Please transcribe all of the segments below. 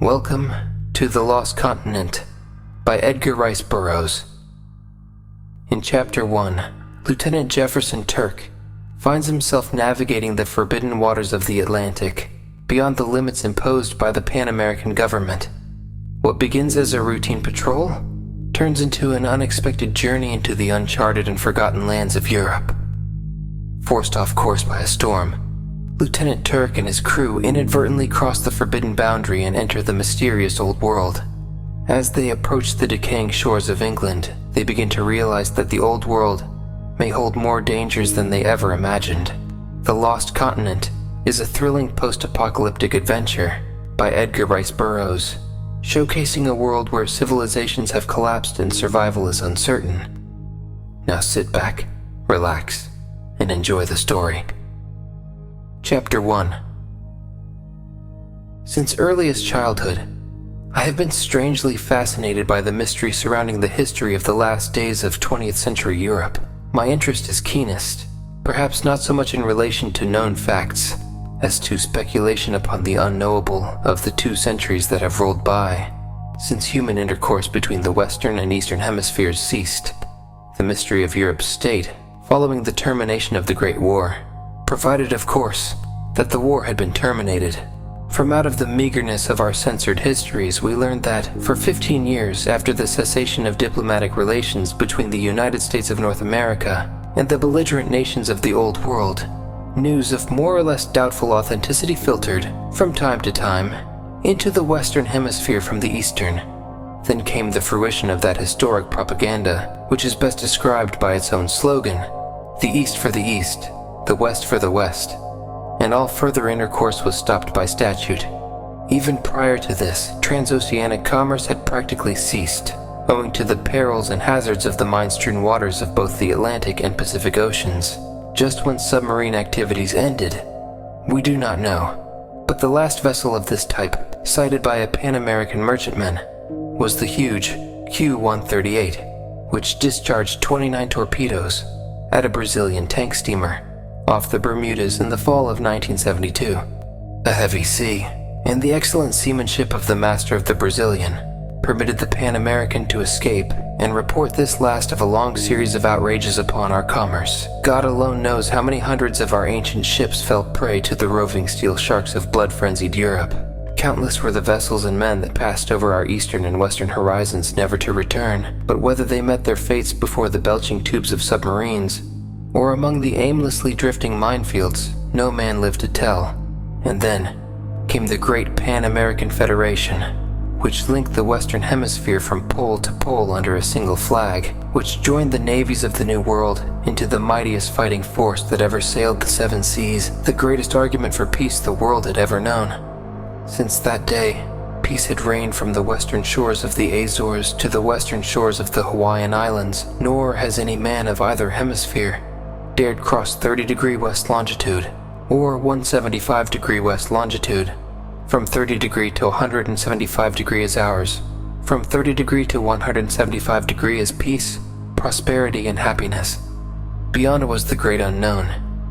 Welcome to The Lost Continent by Edgar Rice Burroughs. In Chapter 1, Lieutenant Jefferson Turck finds himself navigating the forbidden waters of the Atlantic, beyond the limits imposed by the Pan-American government. What begins as a routine patrol turns into an unexpected journey into the uncharted and forgotten lands of Europe. Forced off course by a storm, Lieutenant Turck and his crew inadvertently cross the forbidden boundary and enter the mysterious old world. As they approach the decaying shores of England, they begin to realize that the old world may hold more dangers than they ever imagined. The Lost Continent is a thrilling post-apocalyptic adventure by Edgar Rice Burroughs, showcasing a world where civilizations have collapsed and survival is uncertain. Now sit back, relax, and enjoy the story. Chapter 1. Since earliest childhood, I have been strangely fascinated by the mystery surrounding the history of the last days of 20th century Europe. My interest is keenest, perhaps not so much in relation to known facts, as to speculation upon the unknowable of the 2 centuries that have rolled by, since human intercourse between the Western and Eastern hemispheres ceased. The mystery of Europe's state, following the termination of the Great War, provided, of course, that the war had been terminated. From out of the meagerness of our censored histories, we learned that, for 15 years after the cessation of diplomatic relations between the United States of North America and the belligerent nations of the Old World, news of more or less doubtful authenticity filtered, from time to time, into the Western Hemisphere from the Eastern. Then came the fruition of that historic propaganda, which is best described by its own slogan, "The East for the East, the West for the West," and all further intercourse was stopped by statute. Even prior to this, transoceanic commerce had practically ceased, owing to the perils and hazards of the mine-strewn waters of both the Atlantic and Pacific Oceans. Just when submarine activities ended, we do not know, but the last vessel of this type, sighted by a Pan-American merchantman, was the huge Q-138, which discharged 29 torpedoes at a Brazilian tank steamer off the Bermudas in the fall of 1972. A heavy sea, and the excellent seamanship of the master of the Brazilian, permitted the Pan American to escape and report this last of a long series of outrages upon our commerce. God alone knows how many hundreds of our ancient ships fell prey to the roving steel sharks of blood-frenzied Europe. Countless were the vessels and men that passed over our eastern and western horizons never to return, but whether they met their fates before the belching tubes of submarines, or among the aimlessly drifting minefields, no man lived to tell. And then came the great Pan-American Federation, which linked the Western Hemisphere from pole to pole under a single flag, which joined the navies of the New World into the mightiest fighting force that ever sailed the 7 seas, the greatest argument for peace the world had ever known. Since that day, peace had reigned from the western shores of the Azores to the western shores of the Hawaiian Islands, nor has any man of either hemisphere dared cross 30° west longitude, or 175° west longitude. From 30° to 175° is ours. From 30° to 175° is peace, prosperity, and happiness. Beyond was the great unknown.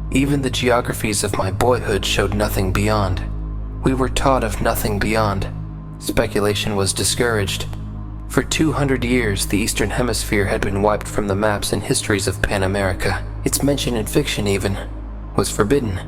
Even the geographies of my boyhood showed nothing beyond. We were taught of nothing beyond. Speculation was discouraged. For 200 years, the Eastern Hemisphere had been wiped from the maps and histories of Pan America. Its mention in fiction, even, was forbidden.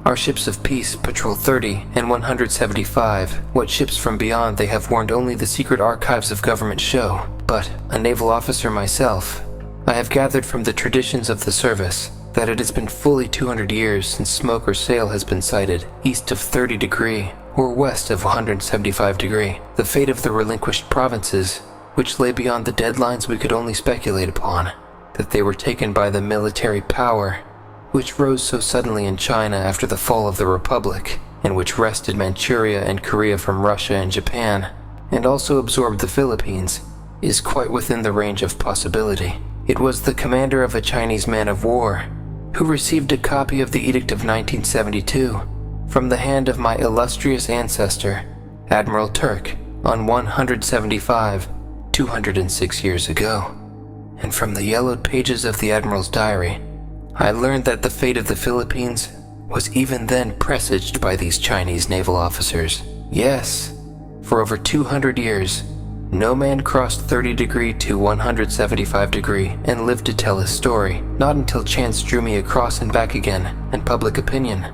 Our ships of peace patrol 30 and 175. What ships from beyond they have warned only the secret archives of government show. But, a naval officer myself, I have gathered from the traditions of the service that it has been fully 200 years since smoke or sail has been sighted east of 30° or west of 175°. The fate of the relinquished provinces, which lay beyond the deadlines we could only speculate upon, that they were taken by the military power which rose so suddenly in China after the fall of the Republic, and which wrested Manchuria and Korea from Russia and Japan, and also absorbed the Philippines, is quite within the range of possibility. It was the commander of a Chinese man of war who received a copy of the Edict of 1972 from the hand of my illustrious ancestor, Admiral Turck, on 175, 206 years ago. And from the yellowed pages of the Admiral's diary, I learned that the fate of the Philippines was even then presaged by these Chinese naval officers. Yes, For over 200 years, no man crossed 30 degree to 175 degree and lived to tell his story, not until chance drew me across and back again, and public opinion,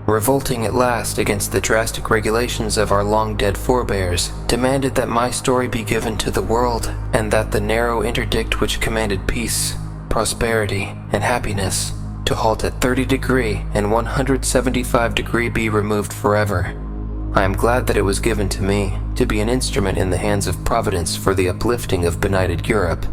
revolting at last against the drastic regulations of our long-dead forebears, demanded that my story be given to the world, and that the narrow interdict which commanded peace, prosperity, and happiness to halt at 30 degree and 175 degree be removed forever. I am glad that it was given to me to be an instrument in the hands of Providence for the uplifting of benighted Europe,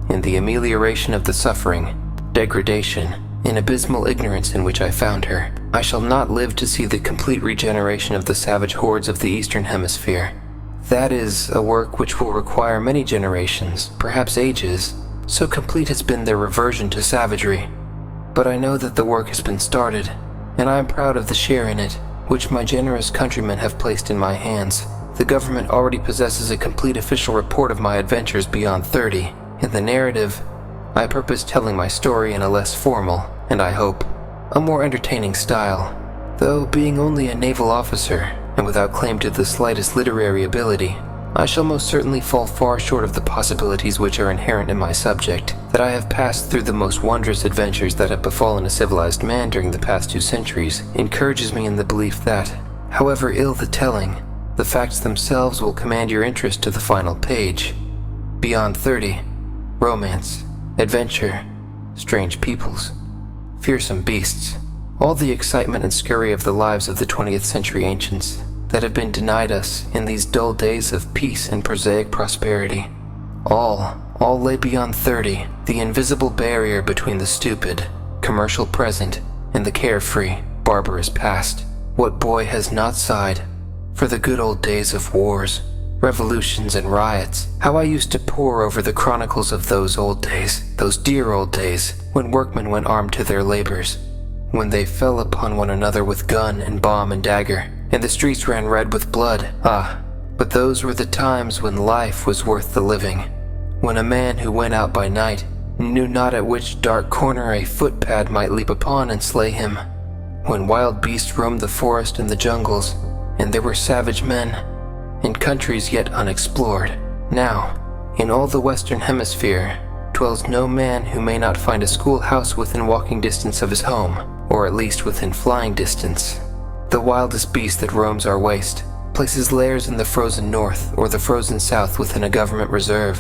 in the amelioration of the suffering, degradation, and abysmal ignorance in which I found her. I shall not live to see the complete regeneration of the savage hordes of the Eastern Hemisphere. That is a work which will require many generations, perhaps ages, so complete has been their reversion to savagery. But I know that the work has been started, and I am proud of the share in it which my generous countrymen have placed in my hands. The government already possesses a complete official report of my adventures beyond 30. In the narrative, I purpose telling my story in a less formal, and I hope, a more entertaining style. Though being only a naval officer, and without claim to the slightest literary ability, I shall most certainly fall far short of the possibilities which are inherent in my subject. That I have passed through the most wondrous adventures that have befallen a civilized man during the past 2 centuries encourages me in the belief that, however ill the telling, the facts themselves will command your interest to the final page. Beyond 30, romance, adventure, strange peoples, fearsome beasts, all the excitement and scurry of the lives of the 20th century ancients that have been denied us in these dull days of peace and prosaic prosperity. All lay beyond 30, the invisible barrier between the stupid, commercial present and the carefree, barbarous past. What boy has not sighed for the good old days of wars, revolutions, and riots? How I used to pore over the chronicles of those old days, those dear old days, when workmen went armed to their labors, when they fell upon one another with gun and bomb and dagger, and the streets ran red with blood. Ah, but those were the times when life was worth the living, when a man who went out by night knew not at which dark corner a footpad might leap upon and slay him, when wild beasts roamed the forest and the jungles, and there were savage men in countries yet unexplored. Now, in all the Western Hemisphere, dwells no man who may not find a schoolhouse within walking distance of his home, or at least within flying distance. The wildest beast that roams our waste places lairs in the frozen north or the frozen south within a government reserve,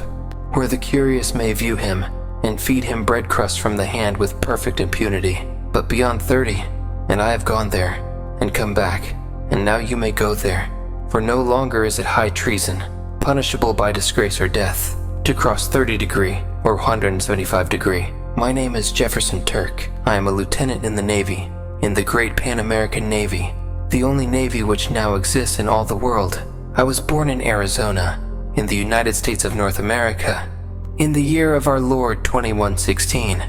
where the curious may view him and feed him bread crusts from the hand with perfect impunity. But beyond 30, and I have gone there, and come back, and now you may go there, for no longer is it high treason, punishable by disgrace or death, to cross 30 degree or 175 degree. My name is Jefferson Turck. I am a lieutenant in the Navy, in the great Pan-American Navy, the only navy which now exists in all the world. I was born in Arizona, in the United States of North America, in the year of our Lord 2116.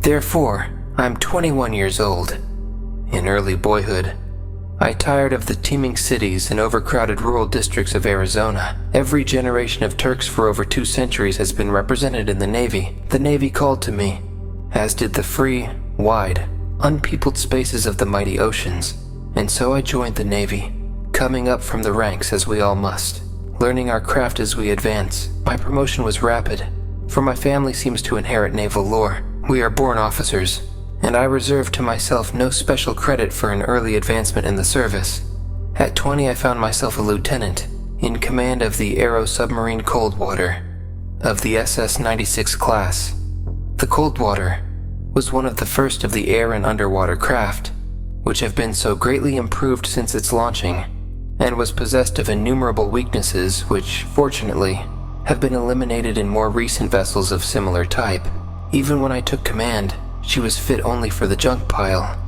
Therefore, I am 21 years old. In early boyhood, I tired of the teeming cities and overcrowded rural districts of Arizona. Every generation of Turks for over 2 centuries has been represented in the Navy. The Navy called to me, as did the free, wide, unpeopled spaces of the mighty oceans. And so I joined the Navy, coming up from the ranks as we all must, learning our craft as we advance. My promotion was rapid, for my family seems to inherit naval lore. We are born officers, and I reserve to myself no special credit for an early advancement in the service. At 20, I found myself a lieutenant, in command of the Aero submarine Coldwater, of the SS-96 class. The Coldwater was one of the first of the air and underwater craft, which have been so greatly improved since its launching, and was possessed of innumerable weaknesses which, fortunately, have been eliminated in more recent vessels of similar type. Even when I took command, she was fit only for the junk pile,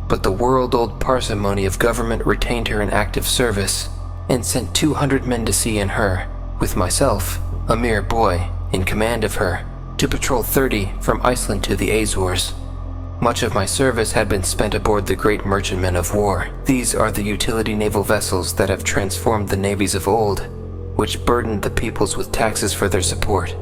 but the world-old parsimony of government retained her in active service, and sent 200 men to sea in her, with myself, a mere boy, in command of her, to patrol 30 from Iceland to the Azores. Much of my service had been spent aboard the great merchantmen of war. These are the utility naval vessels that have transformed the navies of old, which burdened the peoples with taxes for their support,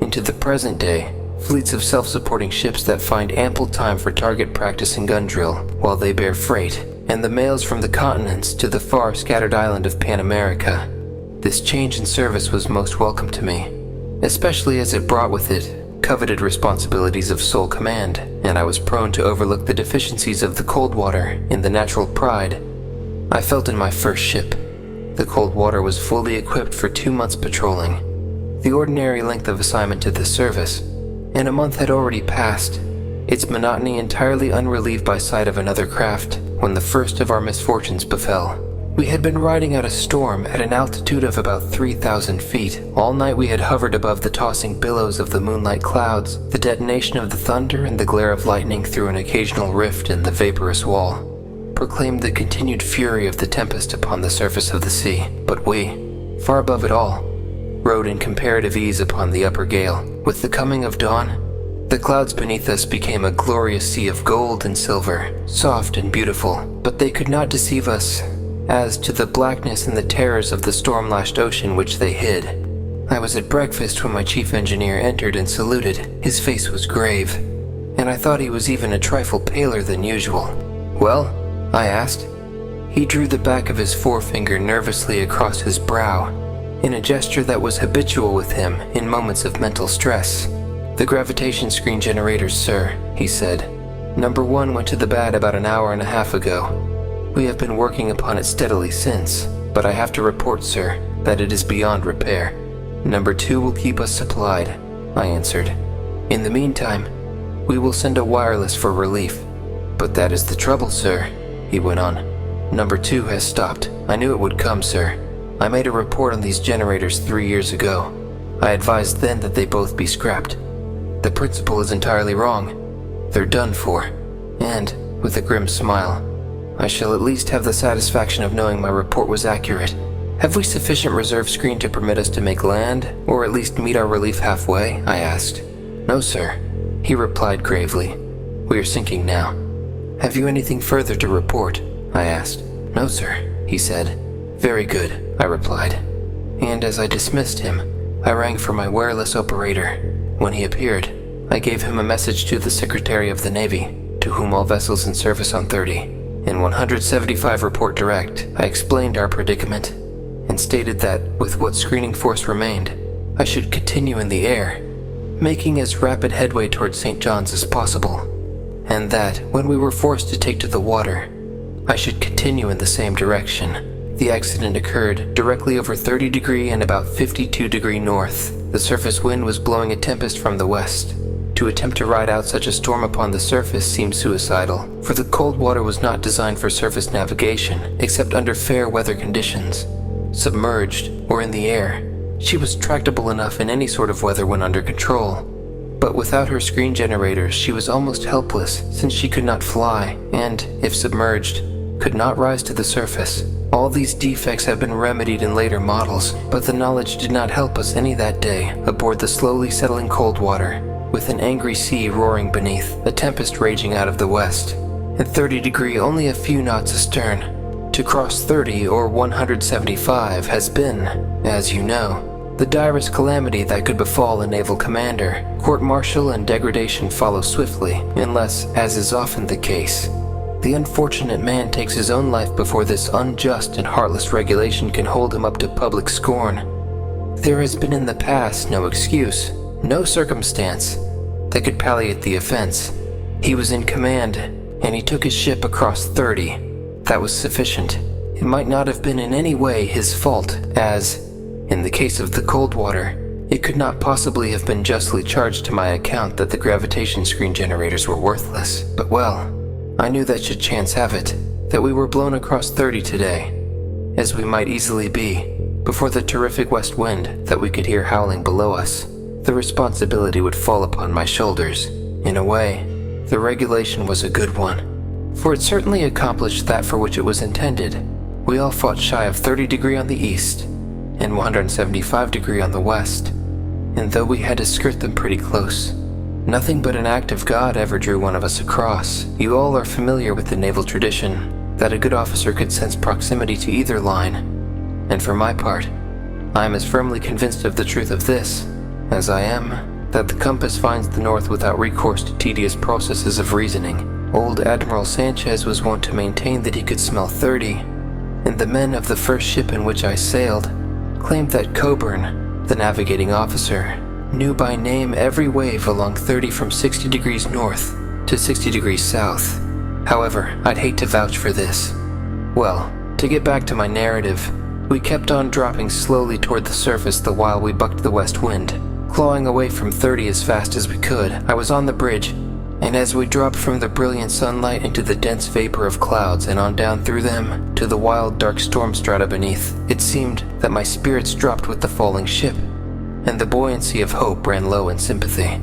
into the present day, fleets of self-supporting ships that find ample time for target practice and gun drill while they bear freight, and the mails from the continents to the far scattered island of Pan America. This change in service was most welcome to me, especially as it brought with it coveted responsibilities of sole command, and I was prone to overlook the deficiencies of the Coldwater in the natural pride I felt in my first ship. The Coldwater was fully equipped for 2 months patrolling, the ordinary length of assignment to this service, and a month had already passed, its monotony entirely unrelieved by sight of another craft, when the first of our misfortunes befell. We had been riding out a storm at an altitude of about 3,000 feet. All night we had hovered above the tossing billows of the moonlight clouds. The detonation of the thunder and the glare of lightning through an occasional rift in the vaporous wall proclaimed the continued fury of the tempest upon the surface of the sea. But we, far above it all, rode in comparative ease upon the upper gale. With the coming of dawn, the clouds beneath us became a glorious sea of gold and silver, soft and beautiful, but they could not deceive us as to the blackness and the terrors of the storm-lashed ocean which they hid. I was at breakfast when my chief engineer entered and saluted. His face was grave, and I thought he was even a trifle paler than usual. "Well?" I asked. He drew the back of his forefinger nervously across his brow, in a gesture that was habitual with him in moments of mental stress. "The gravitation screen generators, sir," he said. "Number 1 went to the bad about an hour and a half ago. We have been working upon it steadily since, but I have to report, sir, that it is beyond repair. Number 2 will keep us supplied," I answered. "In the meantime, we will send a wireless for relief." "But that is the trouble, sir," he went on. "Number 2 has stopped. I knew it would come, sir. I made a report on these generators 3 years ago. I advised then that they both be scrapped. The principal is entirely wrong. They're done for. And, with a grim smile, I shall at least have the satisfaction of knowing my report was accurate. Have we sufficient reserve screen to permit us to make land, or at least meet our relief halfway?" I asked. "No, sir," he replied gravely. "We are sinking now." "Have you anything further to report?" I asked. "No, sir," he said. "Very good," I replied. And as I dismissed him, I rang for my wireless operator. When he appeared, I gave him a message to the Secretary of the Navy, to whom all vessels in service on 30. In 175 report direct, I explained our predicament and stated that, with what screening force remained, I should continue in the air, making as rapid headway toward St. John's as possible, and that, when we were forced to take to the water, I should continue in the same direction. The accident occurred directly over 30° and about 52° north. The surface wind was blowing a tempest from the west. To attempt to ride out such a storm upon the surface seemed suicidal, for the Coldwater was not designed for surface navigation, except under fair weather conditions. Submerged, or in the air, she was tractable enough in any sort of weather when under control. But without her screen generators, she was almost helpless, since she could not fly, and, if submerged, could not rise to the surface. All these defects have been remedied in later models, but the knowledge did not help us any that day aboard the slowly settling Coldwater, with an angry sea roaring beneath, a tempest raging out of the west, and 30° only a few knots astern. To cross 30 or 175 has been, as you know, the direst calamity that could befall a naval commander. Court-martial and degradation follow swiftly, unless, as is often the case, the unfortunate man takes his own life before this unjust and heartless regulation can hold him up to public scorn. There has been in the past no excuse, no circumstance that could palliate the offense. He was in command, and he took his ship across 30. That was sufficient. It might not have been in any way his fault, as, in the case of the Coldwater, it could not possibly have been justly charged to my account that the gravitation screen generators were worthless. But well, I knew that should chance have it, that we were blown across 30 today, as we might easily be, before the terrific west wind that we could hear howling below us, the responsibility would fall upon my shoulders. In a way, the regulation was a good one, for it certainly accomplished that for which it was intended. We all fought shy of 30° on the east, and 175° on the west, and though we had to skirt them pretty close, nothing but an act of God ever drew one of us across. You all are familiar with the naval tradition, that a good officer could sense proximity to either line, and for my part, I am as firmly convinced of the truth of this, as I am that the compass finds the north without recourse to tedious processes of reasoning. Old Admiral Sanchez was wont to maintain that he could smell 30, and the men of the first ship in which I sailed claimed that Coburn, the navigating officer, knew by name every wave along 30 from 60 degrees north to 60 degrees south. However, I'd hate to vouch for this. Well, to get back to my narrative, we kept on dropping slowly toward the surface the while we bucked the west wind. Clawing away from 30 as fast as we could, I was on the bridge, and as we dropped from the brilliant sunlight into the dense vapor of clouds and on down through them to the wild dark storm strata beneath, it seemed that my spirits dropped with the falling ship, and the buoyancy of hope ran low in sympathy.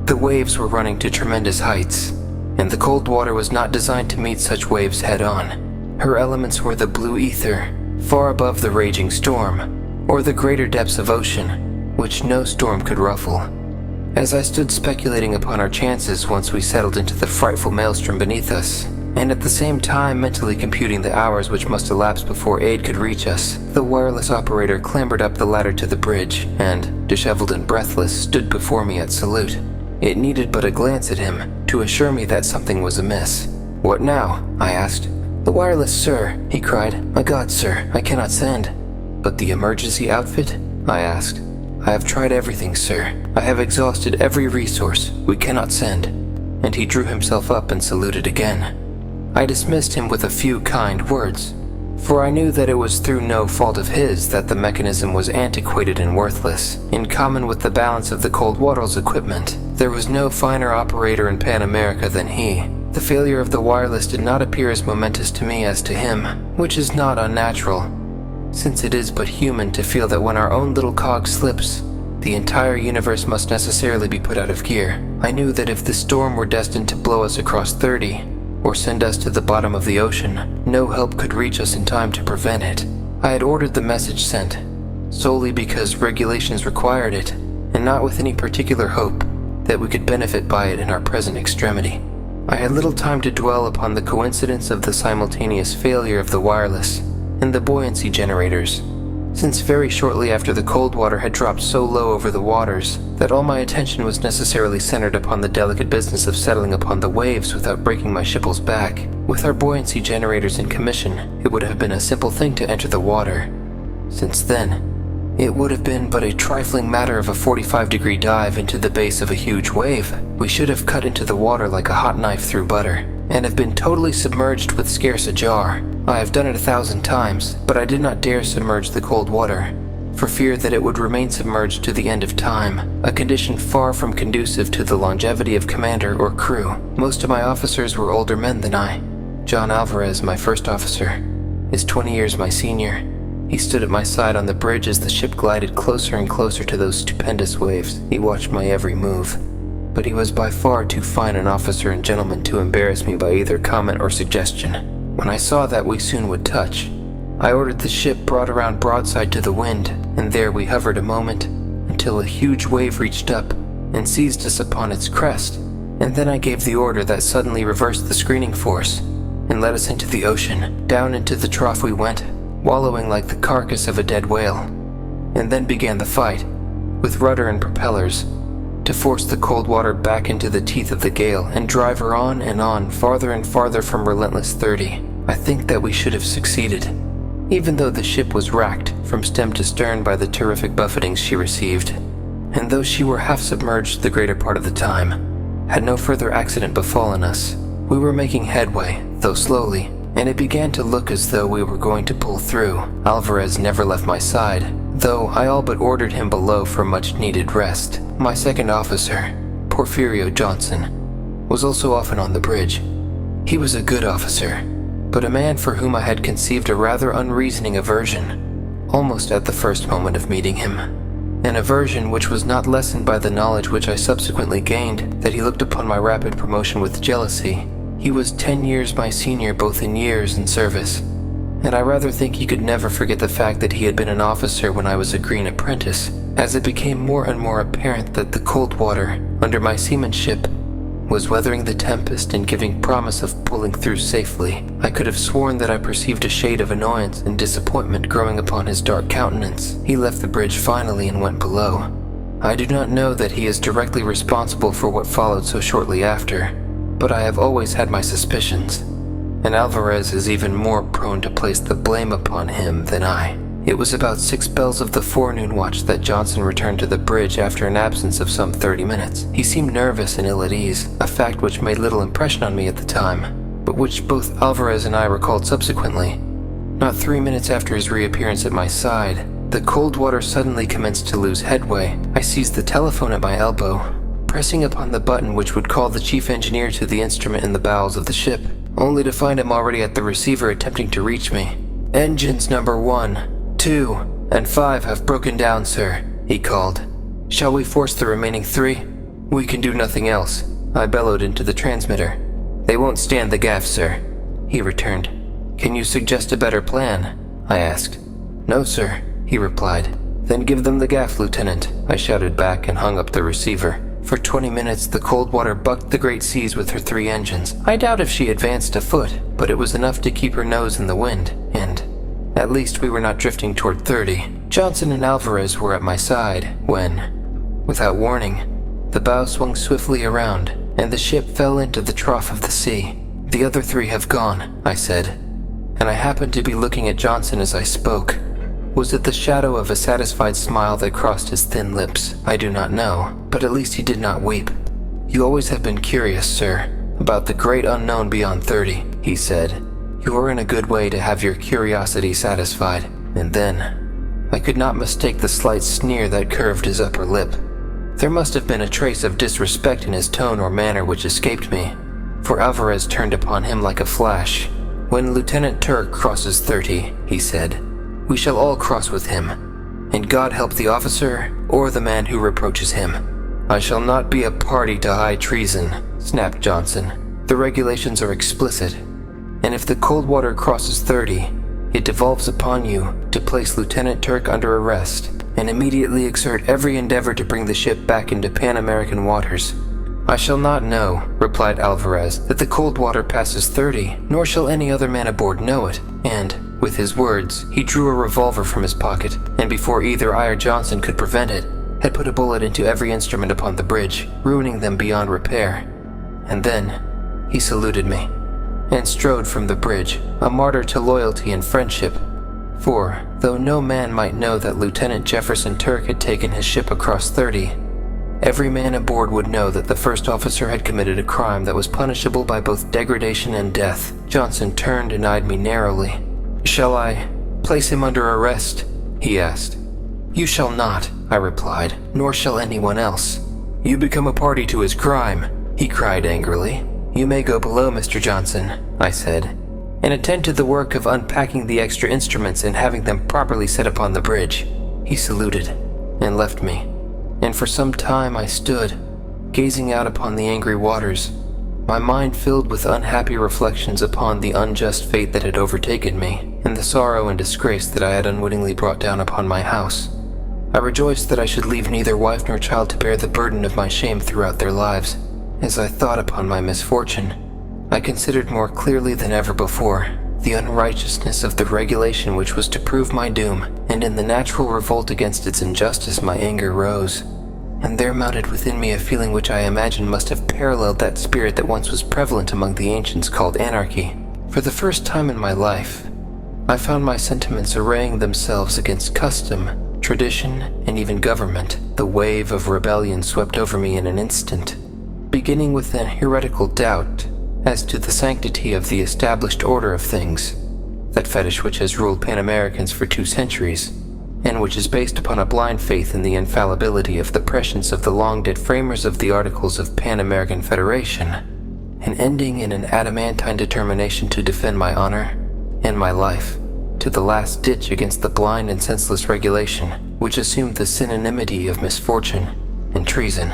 The waves were running to tremendous heights, and the cold water was not designed to meet such waves head-on. Her elements were the blue ether, far above the raging storm, or the greater depths of ocean, which no storm could ruffle. As I stood speculating upon our chances once we settled into the frightful maelstrom beneath us, and at the same time mentally computing the hours which must elapse before aid could reach us, the wireless operator clambered up the ladder to the bridge and, disheveled and breathless, stood before me at salute. It needed but a glance at him to assure me that something was amiss. "What now?" I asked. "The wireless, sir," he cried. "My God, sir, I cannot send." "But the emergency outfit?" I asked. "I have tried everything, sir. I have exhausted every resource. We cannot send." And he drew himself up and saluted again. I dismissed him with a few kind words, for I knew that it was through no fault of his that the mechanism was antiquated and worthless. In common with the balance of the Cold Water's equipment, there was no finer operator in Pan America than he. The failure of the wireless did not appear as momentous to me as to him, which is not unnatural, since it is but human to feel that when our own little cog slips, the entire universe must necessarily be put out of gear. I knew that if the storm were destined to blow us across 30, or send us to the bottom of the ocean, no help could reach us in time to prevent it. I had ordered the message sent, solely because regulations required it, and not with any particular hope that we could benefit by it in our present extremity. I had little time to dwell upon the coincidence of the simultaneous failure of the wireless and the buoyancy generators, since very shortly after the cold water had dropped so low over the waters that all my attention was necessarily centered upon the delicate business of settling upon the waves without breaking my shipple's back. With our buoyancy generators in commission, it would have been a simple thing to enter the water. Since then, it would have been but a trifling matter of a 45-degree dive into the base of a huge wave. We should have cut into the water like a hot knife through butter, and have been totally submerged with scarce a jar. I have done it 1,000 times, but I did not dare submerge the cold water, for fear that it would remain submerged to the end of time, a condition far from conducive to the longevity of commander or crew. Most of my officers were older men than I. John Alvarez, my first officer, is 20 years my senior. He stood at my side on the bridge as the ship glided closer and closer to those stupendous waves. He watched my every move, but he was by far too fine an officer and gentleman to embarrass me by either comment or suggestion. When I saw that we soon would touch, I ordered the ship brought around broadside to the wind, and there we hovered a moment until a huge wave reached up and seized us upon its crest, and then I gave the order that suddenly reversed the screening force and led us into the ocean. Down into the trough we went, wallowing like the carcass of a dead whale, and then began the fight, with rudder and propellers, to force the cold water back into the teeth of the gale and drive her on and on, farther and farther from relentless 30. I think that we should have succeeded, even though the ship was racked from stem to stern by the terrific buffetings she received, and though she were half submerged the greater part of the time. Had no further accident befallen us, we were making headway, though slowly, and it began to look as though we were going to pull through. Alvarez never left my side, though I all but ordered him below for much-needed rest. My second officer, Porfirio Johnson, was also often on the bridge. He was a good officer, but a man for whom I had conceived a rather unreasoning aversion, almost at the first moment of meeting him. An aversion which was not lessened by the knowledge which I subsequently gained that he looked upon my rapid promotion with jealousy. He was 10 years my senior both in years and service, and I rather think he could never forget the fact that he had been an officer when I was a green apprentice, as it became more and more apparent that the cold water, under my seamanship, was weathering the tempest and giving promise of pulling through safely. I could have sworn that I perceived a shade of annoyance and disappointment growing upon his dark countenance. He left the bridge finally and went below. I do not know that he is directly responsible for what followed so shortly after, but I have always had my suspicions, and Alvarez is even more prone to place the blame upon him than I. It was about 6 bells of the forenoon watch that Johnson returned to the bridge after an absence of some 30 minutes. He seemed nervous and ill at ease, a fact which made little impression on me at the time, but which both Alvarez and I recalled subsequently. Not 3 minutes after his reappearance at my side, the cold water suddenly commenced to lose headway. I seized the telephone at my elbow, pressing upon the button which would call the chief engineer to the instrument in the bowels of the ship, only to find him already at the receiver attempting to reach me. "Engines number 1, 2, and 5 have broken down, sir," he called. "Shall we force the remaining 3? "We can do nothing else," I bellowed into the transmitter. "They won't stand the gaff, sir," he returned. "Can you suggest a better plan?" I asked. "No, sir," he replied. "Then give them the gaff, Lieutenant," I shouted back and hung up the receiver. For 20 minutes, the cold water bucked the great seas with her 3 engines. I doubt if she advanced a foot, but it was enough to keep her nose in the wind, and at least we were not drifting toward 30. Johnson and Alvarez were at my side when, without warning, the bow swung swiftly around, and the ship fell into the trough of the sea. "The other 3 have gone," I said, and I happened to be looking at Johnson as I spoke. Was it the shadow of a satisfied smile that crossed his thin lips? I do not know, but at least he did not weep. "You always have been curious, sir, about the great unknown beyond 30, he said. "You are in a good way to have your curiosity satisfied." And then, I could not mistake the slight sneer that curved his upper lip. There must have been a trace of disrespect in his tone or manner which escaped me, for Alvarez turned upon him like a flash. "When Lieutenant Turck crosses 30, he said, "we shall all cross with him, and God help the officer or the man who reproaches him." "I shall not be a party to high treason," snapped Johnson. "The regulations are explicit, and if the cold water crosses 30, it devolves upon you to place Lieutenant Turck under arrest and immediately exert every endeavor to bring the ship back into Pan-American waters." "I shall not know," replied Alvarez, "that the cold water passes 30, nor shall any other man aboard know it," and, with his words, he drew a revolver from his pocket, and before either I or Johnson could prevent it, had put a bullet into every instrument upon the bridge, ruining them beyond repair. And then, he saluted me, and strode from the bridge, a martyr to loyalty and friendship. For, though no man might know that Lieutenant Jefferson Turck had taken his ship across 30, every man aboard would know that the first officer had committed a crime that was punishable by both degradation and death. Johnson turned and eyed me narrowly. "Shall I place him under arrest?" he asked. "You shall not," I replied, "nor shall anyone else." "You become a party to his crime," he cried angrily. "You may go below, Mr. Johnson," I said, "and attend to the work of unpacking the extra instruments and having them properly set upon the bridge." He saluted and left me, and for some time I stood, gazing out upon the angry waters, my mind filled with unhappy reflections upon the unjust fate that had overtaken me, and the sorrow and disgrace that I had unwittingly brought down upon my house. I rejoiced that I should leave neither wife nor child to bear the burden of my shame throughout their lives. As I thought upon my misfortune, I considered more clearly than ever before the unrighteousness of the regulation which was to prove my doom, and in the natural revolt against its injustice my anger rose. And there mounted within me a feeling which I imagine must have paralleled that spirit that once was prevalent among the ancients called anarchy. For the first time in my life, I found my sentiments arraying themselves against custom, tradition, and even government. The wave of rebellion swept over me in an instant, beginning with an heretical doubt as to the sanctity of the established order of things, that fetish which has ruled Pan-Americans for 2 centuries, and which is based upon a blind faith in the infallibility of the prescience of the long-dead framers of the Articles of Pan-American Federation, and ending in an adamantine determination to defend my honor and my life to the last ditch against the blind and senseless regulation which assumed the synonymity of misfortune and treason.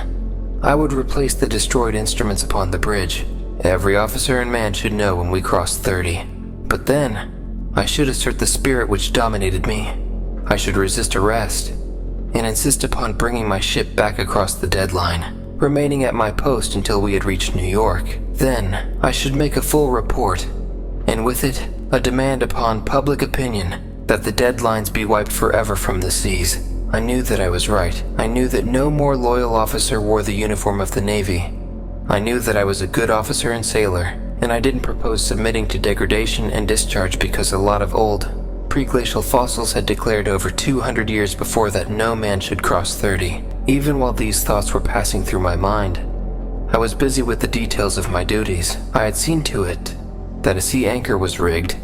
I would replace the destroyed instruments upon the bridge. Every officer and man should know when we crossed 30. But then, I should assert the spirit which dominated me. I should resist arrest, and insist upon bringing my ship back across the deadline, remaining at my post until we had reached New York. Then, I should make a full report, and with it, a demand upon public opinion that the deadlines be wiped forever from the seas. I knew that I was right. I knew that no more loyal officer wore the uniform of the Navy. I knew that I was a good officer and sailor, and I didn't propose submitting to degradation and discharge because a lot of old, pre-glacial fossils had declared over 200 years before that no man should cross 30. Even while these thoughts were passing through my mind, I was busy with the details of my duties. I had seen to it that a sea anchor was rigged,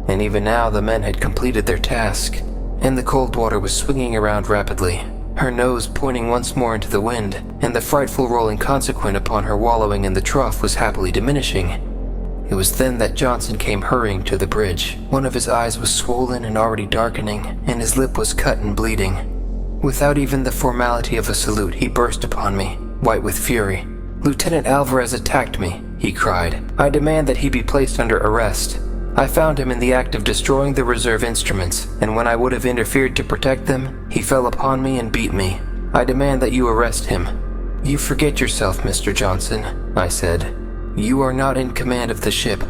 and even now the men had completed their task, and the cold water was swinging around rapidly, her nose pointing once more into the wind, and the frightful rolling consequent upon her wallowing in the trough was happily diminishing. It was then that Johnson came hurrying to the bridge. One of his eyes was swollen and already darkening, and his lip was cut and bleeding. Without even the formality of a salute, he burst upon me, white with fury. "Lieutenant Alvarez attacked me," he cried. "I demand that he be placed under arrest. I found him in the act of destroying the reserve instruments, and when I would have interfered to protect them, he fell upon me and beat me. I demand that you arrest him." "You forget yourself, Mr. Johnson," I said. "You are not in command of the ship.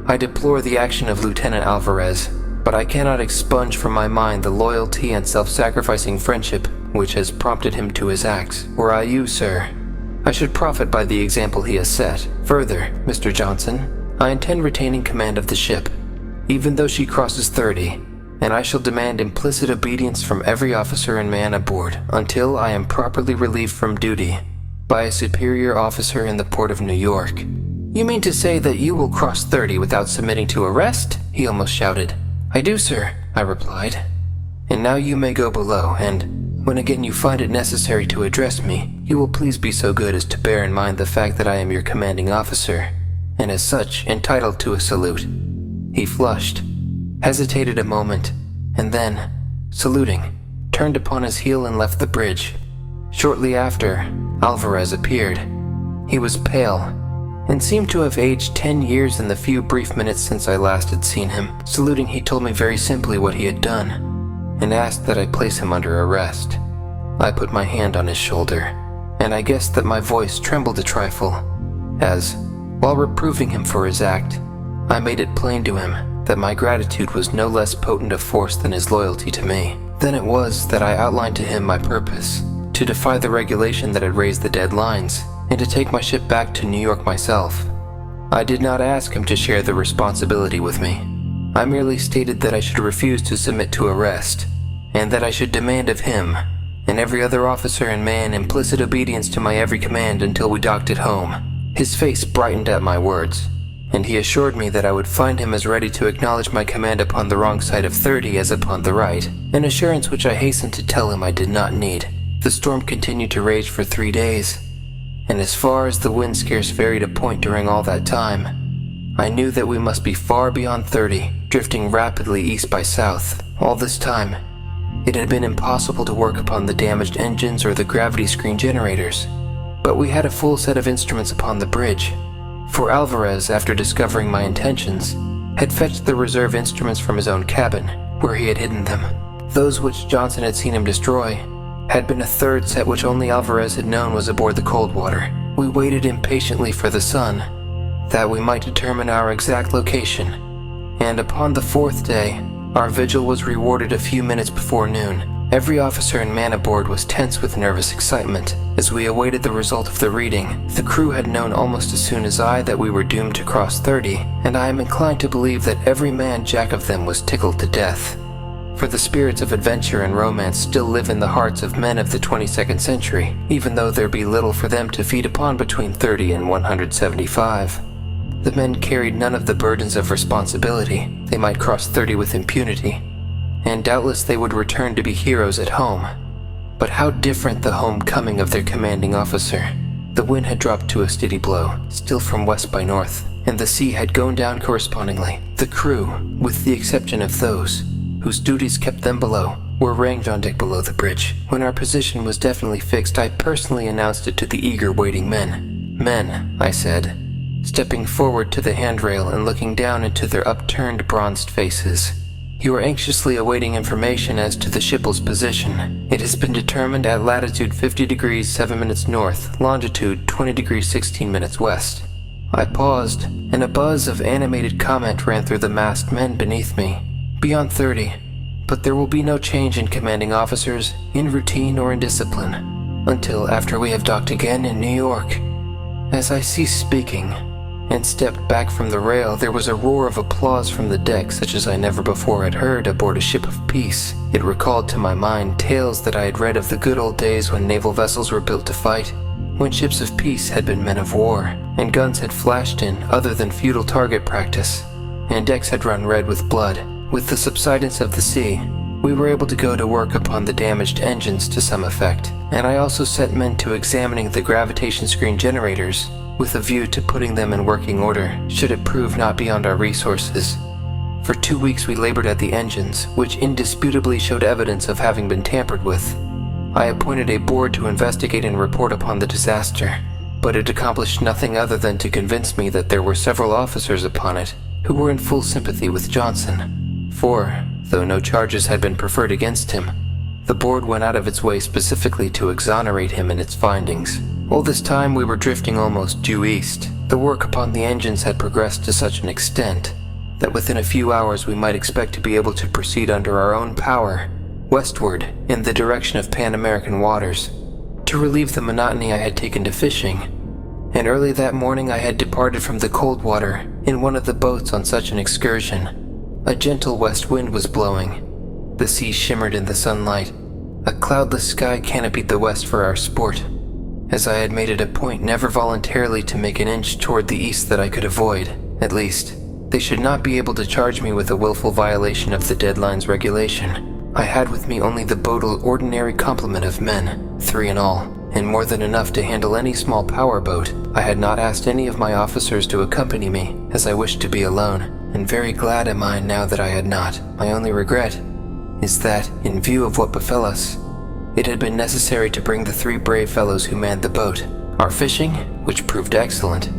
I deplore the action of Lieutenant Alvarez, but I cannot expunge from my mind the loyalty and self-sacrificing friendship which has prompted him to his acts. Were I you, sir, I should profit by the example he has set. Further, Mr. Johnson, I intend retaining command of the ship, even though she crosses 30, and I shall demand implicit obedience from every officer and man aboard until I am properly relieved from duty by a superior officer in the port of New York." "You mean to say that you will cross 30 without submitting to arrest?" he almost shouted. "I do, sir," I replied. "And now you may go below, and when again you find it necessary to address me, you will please be so good as to bear in mind the fact that I am your commanding officer, and as such entitled to a salute." He flushed, hesitated a moment, and then, saluting, turned upon his heel and left the bridge. Shortly after, Alvarez appeared. He was pale, and seemed to have aged 10 years in the few brief minutes since I last had seen him. Saluting, he told me very simply what he had done, and asked that I place him under arrest. I put my hand on his shoulder, and I guessed that my voice trembled a trifle, as, while reproving him for his act, I made it plain to him that my gratitude was no less potent a force than his loyalty to me. Then it was that I outlined to him my purpose, to defy the regulation that had raised the dead lines, and to take my ship back to New York myself. I did not ask him to share the responsibility with me. I merely stated that I should refuse to submit to arrest, and that I should demand of him and every other officer and man implicit obedience to my every command until we docked at home. His face brightened at my words, and he assured me that I would find him as ready to acknowledge my command upon the wrong side of 30 as upon the right, an assurance which I hastened to tell him I did not need. The storm continued to rage for 3 days, and as far as the wind scarce varied a point during all that time, I knew that we must be far beyond 30, drifting rapidly east by south. All this time, it had been impossible to work upon the damaged engines or the gravity screen generators, but we had a full set of instruments upon the bridge, for Alvarez, after discovering my intentions, had fetched the reserve instruments from his own cabin, where he had hidden them. Those which Johnson had seen him destroy had been a third set which only Alvarez had known was aboard the Coldwater. We waited impatiently for the sun, that we might determine our exact location, and upon the 4th day, our vigil was rewarded a few minutes before noon. Every officer and man aboard was tense with nervous excitement as we awaited the result of the reading. The crew had known almost as soon as I that we were doomed to cross 30, and I am inclined to believe that every man jack of them was tickled to death. For the spirits of adventure and romance still live in the hearts of men of the 22nd century, even though there be little for them to feed upon between 30 and 175. The men carried none of the burdens of responsibility. They might cross 30 with impunity, and doubtless they would return to be heroes at home. But how different the homecoming of their commanding officer. The wind had dropped to a steady blow, still from west by north, and the sea had gone down correspondingly. The crew, with the exception of those whose duties kept them below, were ranged on deck below the bridge. When our position was definitely fixed, I personally announced it to the eager waiting men. "Men," I said, stepping forward to the handrail and looking down into their upturned bronzed faces. "You are anxiously awaiting information as to the ship's position. It has been determined at latitude 50 degrees 7 minutes north, longitude 20 degrees 16 minutes west." I paused, and a buzz of animated comment ran through the masked men beneath me. "Beyond 30, but there will be no change in commanding officers, in routine or in discipline, until after we have docked again in New York." As I ceased speaking, and stepped back from the rail, there was a roar of applause from the deck such as I never before had heard aboard a ship of peace. It recalled to my mind tales that I had read of the good old days when naval vessels were built to fight, when ships of peace had been men of war, and guns had flashed in other than futile target practice, and decks had run red with blood. With the subsidence of the sea, we were able to go to work upon the damaged engines to some effect, and I also set men to examining the gravitation screen generators with a view to putting them in working order should it prove not beyond our resources. For 2 weeks we labored at the engines, which indisputably showed evidence of having been tampered with. I appointed a board to investigate and report upon the disaster, but it accomplished nothing other than to convince me that there were several officers upon it who were in full sympathy with Johnson. For, though no charges had been preferred against him, the board went out of its way specifically to exonerate him in its findings. All this time we were drifting almost due east. The work upon the engines had progressed to such an extent that within a few hours we might expect to be able to proceed under our own power, westward in the direction of Pan-American waters, to relieve the monotony I had taken to fishing. And early that morning I had departed from the cold water in one of the boats on such an excursion. A gentle west wind was blowing. The sea shimmered in the sunlight. A cloudless sky canopied the west for our sport, as I had made it a point never voluntarily to make an inch toward the east that I could avoid. At least, they should not be able to charge me with a willful violation of the deadline's regulation. I had with me only the boat's ordinary complement of men, 3 in all, and more than enough to handle any small power boat. I had not asked any of my officers to accompany me, as I wished to be alone, and very glad am I now that I had not. My only regret is that, in view of what befell us, it had been necessary to bring the 3 brave fellows who manned the boat. Our fishing, which proved excellent,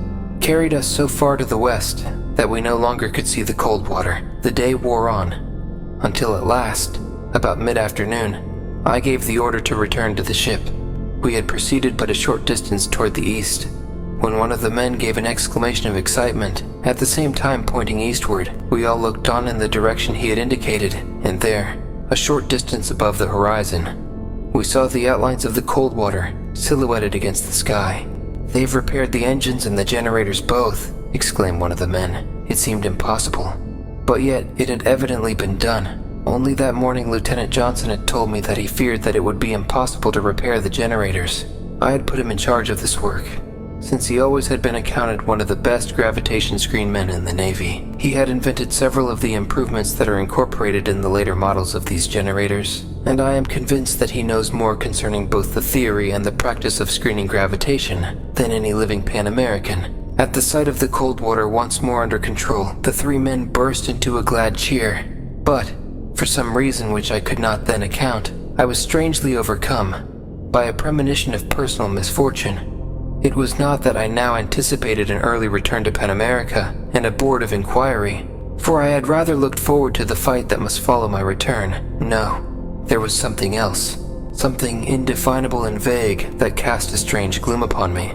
carried us so far to the west that we no longer could see the cold water. The day wore on, until at last, about mid-afternoon, I gave the order to return to the ship. We had proceeded but a short distance toward the east, when one of the men gave an exclamation of excitement, at the same time pointing eastward. We all looked on in the direction he had indicated, and there, a short distance above the horizon, we saw the outlines of the cold water silhouetted against the sky. "They've repaired the engines and the generators both," exclaimed one of the men. It seemed impossible, but yet it had evidently been done. Only that morning Lieutenant Johnson had told me that he feared that it would be impossible to repair the generators. I had put him in charge of this work, since he always had been accounted one of the best gravitation screen men in the Navy. He had invented several of the improvements that are incorporated in the later models of these generators, and I am convinced that he knows more concerning both the theory and the practice of screening gravitation than any living Pan-American. At the sight of the cold water once more under control, the 3 men burst into a glad cheer. But, for some reason which I could not then account, I was strangely overcome by a premonition of personal misfortune. It was not that I now anticipated an early return to Pan-America and a board of inquiry, for I had rather looked forward to the fight that must follow my return. No, there was something else, something indefinable and vague that cast a strange gloom upon me.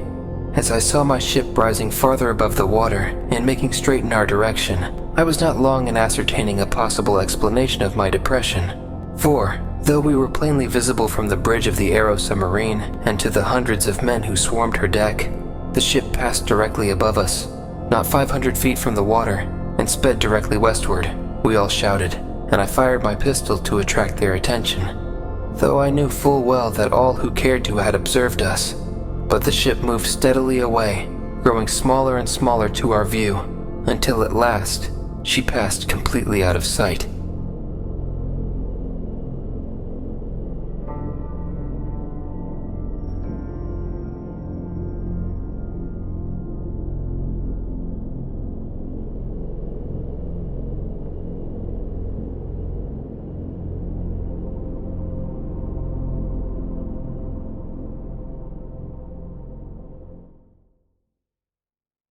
As I saw my ship rising farther above the water and making straight in our direction, I was not long in ascertaining a possible explanation of my depression. For, though we were plainly visible from the bridge of the Aero submarine and to the hundreds of men who swarmed her deck, the ship passed directly above us, not 500 feet from the water, and sped directly westward. We all shouted, and I fired my pistol to attract their attention, though I knew full well that all who cared to had observed us. But the ship moved steadily away, growing smaller and smaller to our view, until at last she passed completely out of sight.